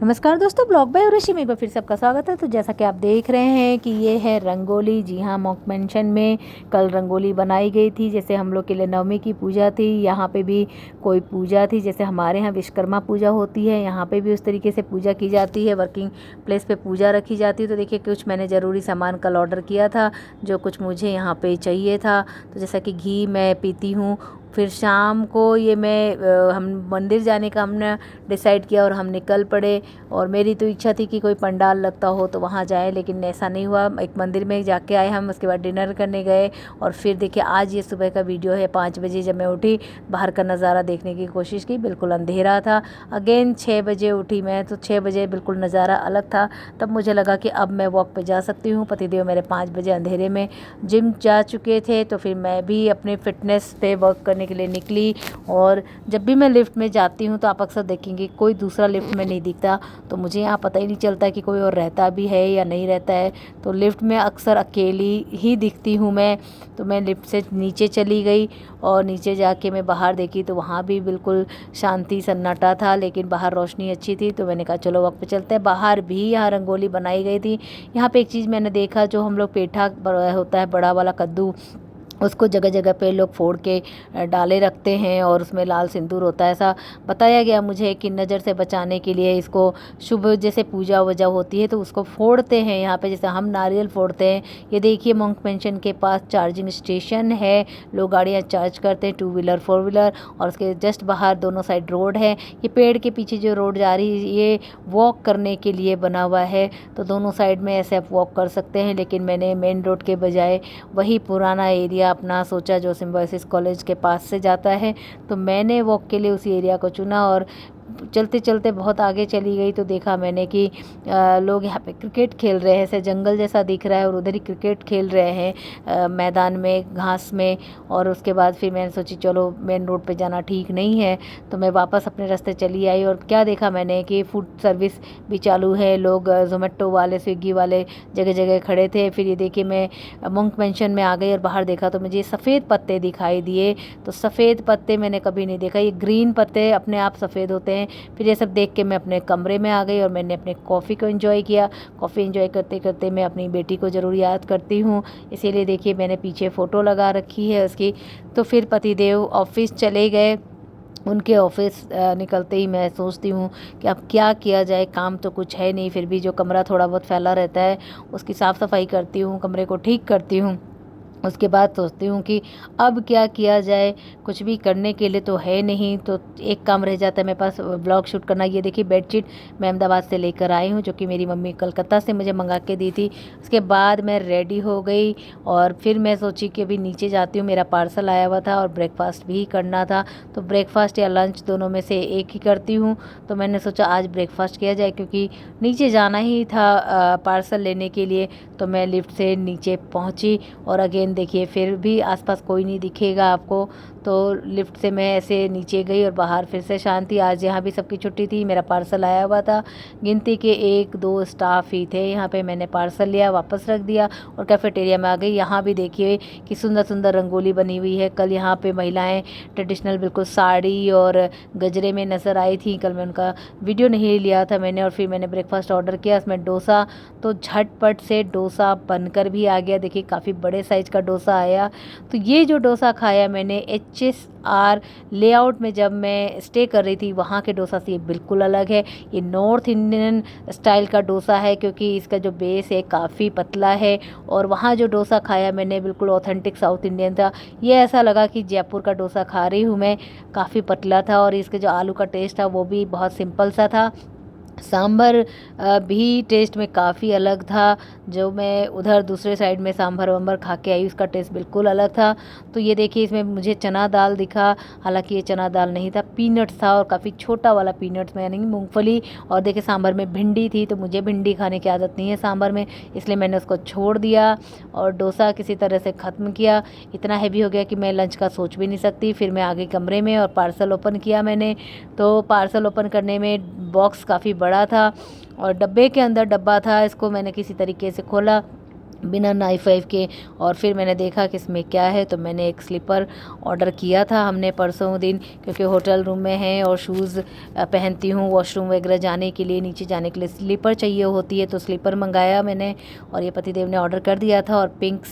नमस्कार दोस्तों, blog bye Urvashi में एक बार फिर से आपका स्वागत है। तो जैसा कि आप देख रहे हैं कि ये है रंगोली। जी हाँ, मॉक मेंशन में कल रंगोली बनाई गई थी। जैसे हम लोग के लिए नवमी की पूजा थी, यहाँ पे भी कोई पूजा थी। जैसे हमारे यहाँ विश्वकर्मा पूजा होती है, यहाँ पे भी उस तरीके से पूजा की जाती है। वर्किंग प्लेस पे पूजा रखी जाती है। तो देखिए, कुछ मैंने ज़रूरी सामान कल ऑर्डर किया था, जो कुछ मुझे यहाँ पे चाहिए था। तो जैसा कि घी मैं पीती हूँ। फिर शाम को ये हम मंदिर जाने का हमने डिसाइड किया और हम निकल पड़े। और मेरी तो इच्छा थी कि कोई पंडाल लगता हो तो वहाँ जाए, लेकिन ऐसा नहीं हुआ। एक मंदिर में जाके आए हम, उसके बाद डिनर करने गए। और फिर देखिए, आज ये सुबह का वीडियो है। 5 बजे जब मैं उठी, बाहर का नज़ारा देखने की कोशिश की, बिल्कुल अंधेरा था। अगेन 6 बजे उठी मैं, तो 6 बजे बिल्कुल नज़ारा अलग था। तब मुझे लगा कि अब मैं वॉक पे जा सकती हूँ। पतिदेव मेरे 5 बजे अंधेरे में जिम जा चुके थे, तो फिर मैं भी अपने फिटनेस पे वर्क करने के लिए निकली। और जब भी मैं लिफ्ट में जाती हूँ तो आप अक्सर देखेंगे कोई दूसरा लिफ्ट में नहीं दिखता। तो मुझे यहाँ पता ही नहीं चलता कि कोई और रहता भी है या नहीं रहता है। तो लिफ्ट में अक्सर अकेली ही दिखती हूँ मैं। तो मैं लिफ्ट से नीचे चली गई और नीचे जाके मैं बाहर देखी तो वहाँ भी बिल्कुल शांति सन्नाटा था, लेकिन बाहर रोशनी अच्छी थी। तो मैंने कहा चलो वक्त पे चलते हैं। बाहर भी यहाँ रंगोली बनाई गई थी। यहाँ पे एक चीज़ मैंने देखा, जो हम लोग पेठा होता है बड़ा वाला कद्दू, उसको जगह जगह पे लोग फोड़ के डाले रखते हैं और उसमें लाल सिंदूर होता है। ऐसा बताया गया मुझे कि नज़र से बचाने के लिए इसको शुभ जैसे पूजा वूजा होती है तो उसको फोड़ते हैं यहाँ पे, जैसे हम नारियल फोड़ते हैं। ये देखिए, मॉन्क मेंशन के पास चार्जिंग स्टेशन है। लोग गाड़ियाँ चार्ज करते हैं, 2 व्हीलर 4 व्हीलर। और उसके जस्ट बाहर दोनों साइड रोड है। ये पेड़ के पीछे जो रोड जा रही है, ये वॉक करने के लिए बना हुआ है। तो दोनों साइड में ऐसे आप वॉक कर सकते हैं। लेकिन मैंने मेन रोड के बजाय वही पुराना एरिया अपना सोचा, जो सिम्बायोसिस कॉलेज के पास से जाता है। तो मैंने वॉक के लिए उसी एरिया को चुना और चलते चलते बहुत आगे चली गई। तो देखा मैंने कि लोग यहाँ पे क्रिकेट खेल रहे हैं। ऐसे जंगल जैसा दिख रहा है और उधर ही क्रिकेट खेल रहे हैं मैदान में, घास में। और उसके बाद फिर मैंने सोची चलो मेन रोड पे जाना ठीक नहीं है, तो मैं वापस अपने रास्ते चली आई। और क्या देखा मैंने कि फूड सर्विस भी चालू है। लोग ज़ोमेटो वाले, स्विगी वाले जगह जगह खड़े थे। फिर ये देखिए, मैं मॉन्क मेंशन में आ गई और बाहर देखा तो मुझे सफ़ेद पत्ते दिखाई दिए। तो सफ़ेद पत्ते मैंने कभी नहीं देखा। ये ग्रीन पत्ते अपने आप सफ़ेद होते हैं। फिर ये सब देख के मैं अपने कमरे में आ गई और मैंने अपने कॉफ़ी को एंजॉय किया। कॉफ़ी एंजॉय करते करते मैं अपनी बेटी को ज़रूर याद करती हूँ, इसीलिए देखिए मैंने पीछे फ़ोटो लगा रखी है उसकी। तो फिर पतिदेव ऑफिस चले गए। उनके ऑफिस निकलते ही मैं सोचती हूँ कि अब क्या किया जाए। काम तो कुछ है नहीं, फिर भी जो कमरा थोड़ा बहुत फैला रहता है उसकी साफ़ सफाई करती हूँ, कमरे को ठीक करती हूँ। उसके बाद सोचती हूँ कि अब क्या किया जाए। कुछ भी करने के लिए तो है नहीं। तो एक काम रह जाता है मेरे पास, ब्लॉग शूट करना। ये देखिए, बेडशीट मैं अहमदाबाद से लेकर आई हूँ, जो कि मेरी मम्मी कलकत्ता से मुझे मंगा के दी थी। उसके बाद मैं रेडी हो गई और फिर मैं सोची कि अभी नीचे जाती हूँ। मेरा पार्सल आया हुआ था और ब्रेकफास्ट भी करना था। तो ब्रेकफास्ट या लंच दोनों में से एक ही करती हूँ। तो मैंने सोचा आज ब्रेकफास्ट किया जाए, क्योंकि नीचे जाना ही था पार्सल लेने के लिए। तो मैं लिफ्ट से नीचे पहुँची और अगेन देखिए, फिर भी आसपास कोई नहीं दिखेगा आपको। तो लिफ्ट से मैं ऐसे नीचे गई और बाहर फिर से शांति। आज यहाँ भी सबकी छुट्टी थी, मेरा पार्सल आया हुआ था। गिनती के 1-2 स्टाफ ही थे यहाँ पे। मैंने पार्सल लिया, वापस रख दिया और कैफेटेरिया में आ गई। यहाँ भी देखिए कि सुंदर सुंदर रंगोली बनी हुई है। कल यहाँ पे महिलाएं ट्रेडिशनल बिल्कुल साड़ी और गजरे में नज़र आई थी। कल मैं उनका वीडियो नहीं लिया था मैंने। और फिर मैंने ब्रेकफास्ट ऑर्डर किया, उसमें डोसा। तो झटपट से डोसा बनकर भी आ गया। देखिए, काफ़ी बड़े साइज़ का डोसा आया। तो ये जो डोसा खाया मैंने HSR लेआउट में, जब मैं स्टे कर रही थी, वहाँ के डोसा से ये बिल्कुल अलग है। ये नॉर्थ इंडियन स्टाइल का डोसा है, क्योंकि इसका जो बेस है काफ़ी पतला है। और वहाँ जो डोसा खाया मैंने बिल्कुल ऑथेंटिक साउथ इंडियन था। ये ऐसा लगा कि जयपुर का डोसा खा रही हूँ मैं। काफ़ी पतला था और इसके जो आलू का टेस्ट था वो भी बहुत सिंपल सा था। सांभर भी टेस्ट में काफ़ी अलग था। जो मैं उधर दूसरे साइड में सांभर वाम्भर खा के आई, उसका टेस्ट बिल्कुल अलग था। तो ये देखिए, इसमें मुझे चना दाल दिखा, हालांकि ये चना दाल नहीं था, पीनट्स था और काफ़ी छोटा वाला पीनट्स में, यानी मूंगफली। और देखिए, सांभर में भिंडी थी, तो मुझे भिंडी खाने की आदत नहीं है सांभर में, इसलिए मैंने उसको छोड़ दिया और डोसा किसी तरह से ख़त्म किया। इतना हैवी हो गया कि मैं लंच का सोच भी नहीं सकती। फिर मैं आ गई कमरे में और पार्सल ओपन किया मैंने। तो पार्सल ओपन करने में बॉक्स काफ़ी बड़ा था और डब्बे के अंदर डब्बा था। इसको मैंने किसी तरीके से खोला बिना नाइफ वाइफ के। और फिर मैंने देखा कि इसमें क्या है, तो मैंने एक स्लीपर ऑर्डर किया था हमने परसों दिन, क्योंकि होटल रूम में है और शूज़ पहनती हूँ वॉशरूम वगैरह जाने के लिए, नीचे जाने के लिए स्लीपर चाहिए होती है, तो स्लीपर मंगाया मैंने और ये पतिदेव ने ऑर्डर कर दिया था। और पिंक